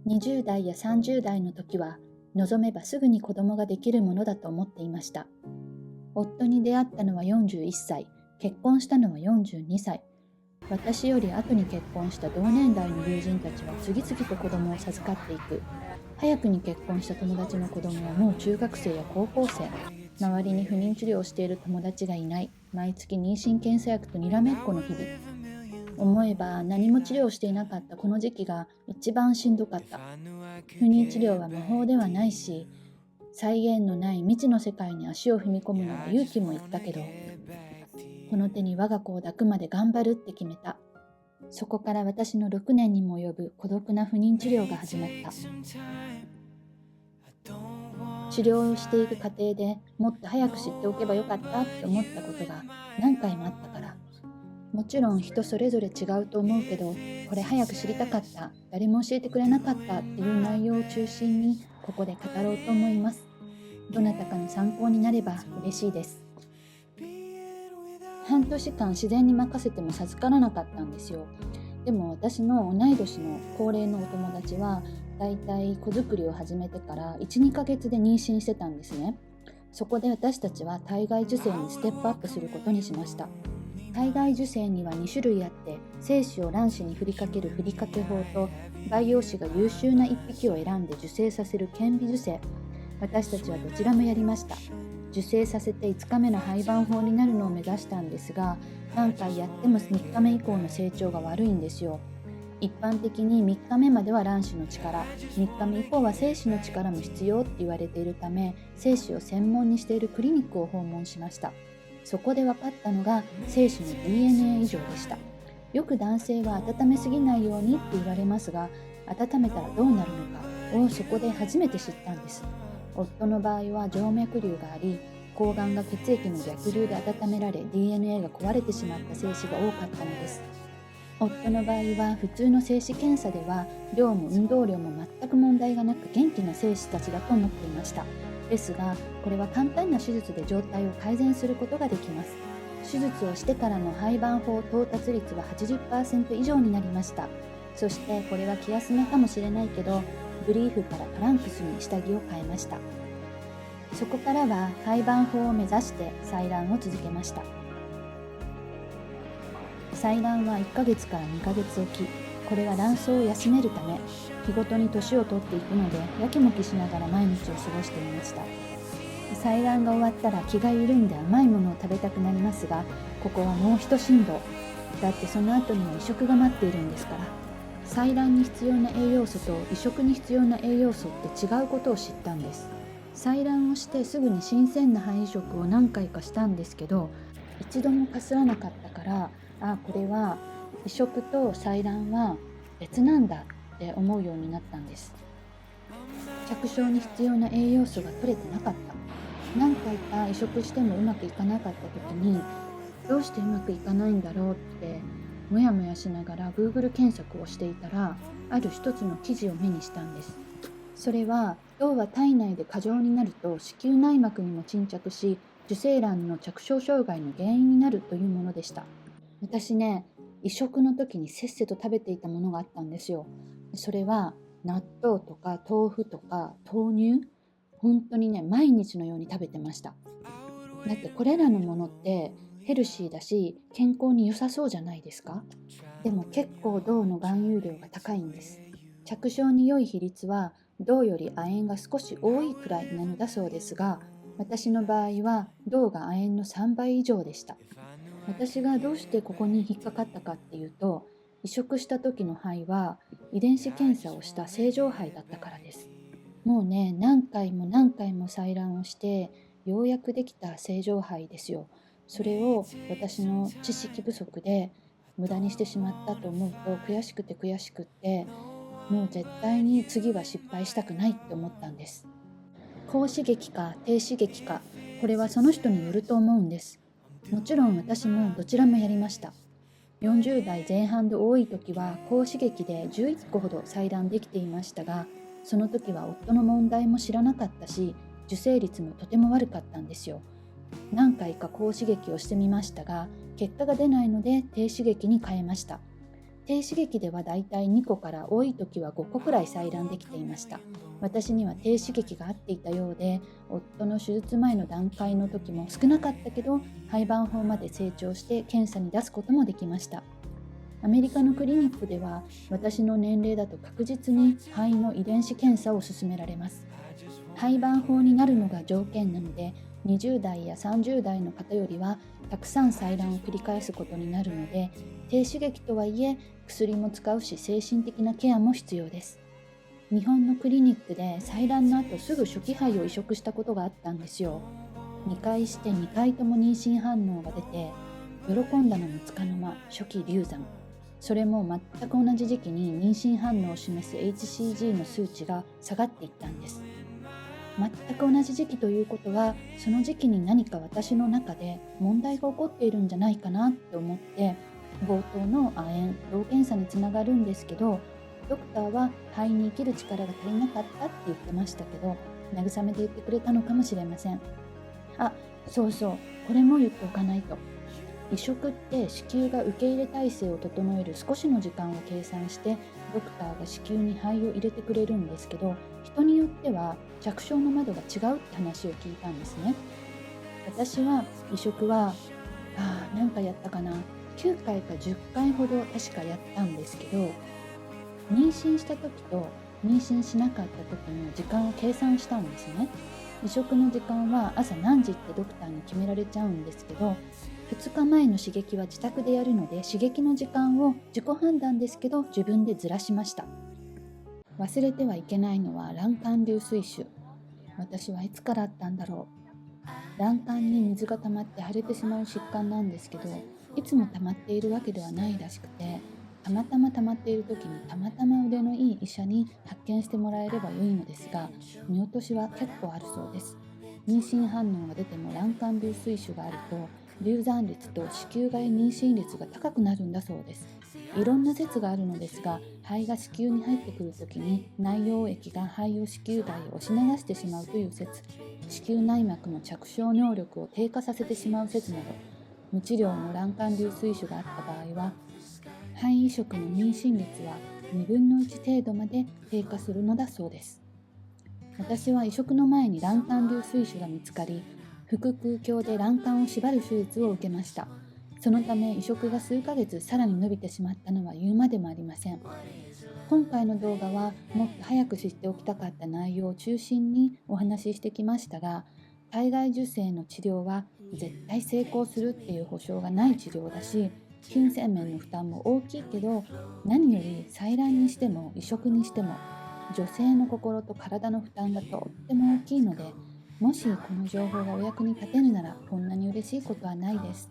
20代や30代の時は望めばすぐに子供ができるものだと思っていました。夫に出会ったのは41歳、結婚したのは42歳。私より後に結婚した同年代の友人たちは次々と子供を授かっていく。早くに結婚した友達の子供はもう中学生や高校生。周りに不妊治療をしている友達がいない。毎月妊娠検査薬とにらめっこの日々。思えば何も治療していなかったこの時期が一番しんどかった。不妊治療は魔法ではないし、際限のない未知の世界に足を踏み込むのは勇気もいったけど、この手に我が子を抱くまで頑張るって決めた。そこから私の6年にも及ぶ孤独な不妊治療が始まった。治療をしていく過程でもっと早く知っておけばよかったって思ったことが何回もあったから。もちろん人それぞれ違うと思うけど、これ早く知りたかった、誰も教えてくれなかったっていう内容を中心にここで語ろうと思います。どなたかの参考になれば嬉しいです。半年間自然に任せても授からなかったんですよ。でも私の同い年の高齢のお友達はだいたい子作りを始めてから1、2ヶ月で妊娠してたんですね。そこで私たちは体外受精にステップアップすることにしました。体外受精には2種類あって、精子を卵子に振りかける振りかけ法と、培養士が優秀な1匹を選んで受精させる顕微授精。私たちはどちらもやりました。受精させて5日目の胚盤法になるのを目指したんですが、何回やっても3日目以降の成長が悪いんですよ。一般的に3日目までは卵子の力、3日目以降は精子の力も必要って言われているため、精子を専門にしているクリニックを訪問しました。そこで分かったのが精子の DNA 異常でした。よく男性は温めすぎないようにって言われますが、温めたらどうなるのかをそこで初めて知ったんです。夫の場合は静脈瘤があり、睾丸が血液の逆流で温められ DNA が壊れてしまった精子が多かったのです。夫の場合は普通の精子検査では量も運動量も全く問題がなく元気な精子たちだと思っていました。ですが、これは簡単な手術で状態を改善することができます。手術をしてからの胚盤法到達率は 80% 以上になりました。そしてこれは気休めかもしれないけど、ブリーフからトランクスに下着を変えました。そこからは胚盤法を目指して採卵を続けました。採卵は1ヶ月から2ヶ月おき、これは卵巣を休めるため、日ごとに年を取っていくのでやきもきしながら毎日を過ごしていました。採卵が終わったら気が緩んで甘いものを食べたくなりますが、ここはもう一辛抱。だってその後には移植が待っているんですから。採卵に必要な栄養素と移植に必要な栄養素って違うことを知ったんです。採卵をしてすぐに新鮮な胚移植を何回かしたんですけど、一度もかすらなかったから、これは移植と採卵は別なんだって思うようになったんです。着床に必要な栄養素が取れてなかった。何回か移植してもうまくいかなかった時に、どうしてうまくいかないんだろうってもやもやしながら Google 検索をしていたら、ある一つの記事を目にしたんです。それは銅は体内で過剰になると子宮内膜にも沈着し、受精卵の着床障害の原因になるというものでした。私ね、移植の時にせっせと食べていたものがあったんですよ。それは納豆とか豆腐とか豆乳、本当にね、毎日のように食べてました。だってこれらのものってヘルシーだし健康に良さそうじゃないですか。でも結構銅の含有量が高いんです。着床に良い比率は銅より亜鉛が少し多いくらいなのだそうですが、私の場合は銅が亜鉛の3倍以上でした。私がどうしてここに引っかかったかっていうと、移植した時の胚は遺伝子検査をした正常胚だったからです。もうね、何回も何回も採卵をしてようやくできた正常胚ですよ。それを私の知識不足で無駄にしてしまったと思うと悔しくて悔しくって、もう絶対に次は失敗したくないって思ったんです。高刺激か低刺激か、これはその人によると思うんです。もちろん私もどちらもやりました。40代前半で多い時は高刺激で11個ほど採卵できていましたが、その時は夫の問題も知らなかったし、受精率もとても悪かったんですよ。何回か高刺激をしてみましたが、結果が出ないので低刺激に変えました。低刺激ではだいたい2個から多い時は5個くらい採卵できていました。私には低刺激が合っていたようで、夫の手術前の段階の時も少なかったけど胚盤胞まで成長して検査に出すこともできました。アメリカのクリニックでは私の年齢だと確実に肺の遺伝子検査を勧められます。胚盤胞になるのが条件なので、20代や30代の方よりはたくさん採卵を繰り返すことになるので、低刺激とはいえ薬も使うし精神的なケアも必要です。日本のクリニックで採卵の後すぐ初期胚を移植したことがあったんですよ。2回して2回とも妊娠反応が出て、喜んだのもつかの間初期流産。それも全く同じ時期に妊娠反応を示す HCG の数値が下がっていったんです。全く同じ時期ということは、その時期に何か私の中で問題が起こっているんじゃないかなって思って、冒頭の亜鉛要検査につながるんですけど、ドクターは肺に生きる力が足りなかったって言ってましたけど、慰めて言ってくれたのかもしれません。あ、そうそう、これも言っておかないと。移植って子宮が受け入れ体制を整える少しの時間を計算して、ドクターが子宮に肺を入れてくれるんですけど、人によっては着床の窓が違うって話を聞いたんですね。私は移植はなんかやったかな、9回か10回ほど確かやったんですけど、妊娠した時と妊娠しなかった時の時間を計算したんですね。移植の時間は朝何時ってドクターに決められちゃうんですけど、2日前の刺激は自宅でやるので、刺激の時間を自己判断ですけど自分でずらしました。忘れてはいけないのは卵管流水腫。私はいつからあったんだろう。卵管に水が溜まって腫れてしまう疾患なんですけど、いつも溜まっているわけではないらしくて、たまたま溜まっている時にたまたま腕のいい医者に発見してもらえれば良いのですが、見落としは結構あるそうです。妊娠反応が出ても卵管流水腫があると、流産率と子宮外妊娠率が高くなるんだそうです。いろんな説があるのですが、肺が子宮に入ってくるときに内容液が肺を子宮外へ押し流してしまうという説、子宮内膜の着床能力を低下させてしまう説など、無治療の卵管流水腫があった場合は、肺移植の妊娠率は2分の1程度まで低下するのだそうです。私は移植の前に卵管流水腫が見つかり、腹腔鏡で卵管を縛る手術を受けました。そのため移植が数ヶ月さらに伸びてしまったのは言うまでもありません。今回の動画はもっと早く知っておきたかった内容を中心にお話ししてきましたが、体外受精の治療は絶対成功するっていう保証がない治療だし、金銭面の負担も大きいけど、何より採卵にしても移植にしても女性の心と体の負担がとっても大きいので、もしこの情報がお役に立てるならこんなに嬉しいことはないです。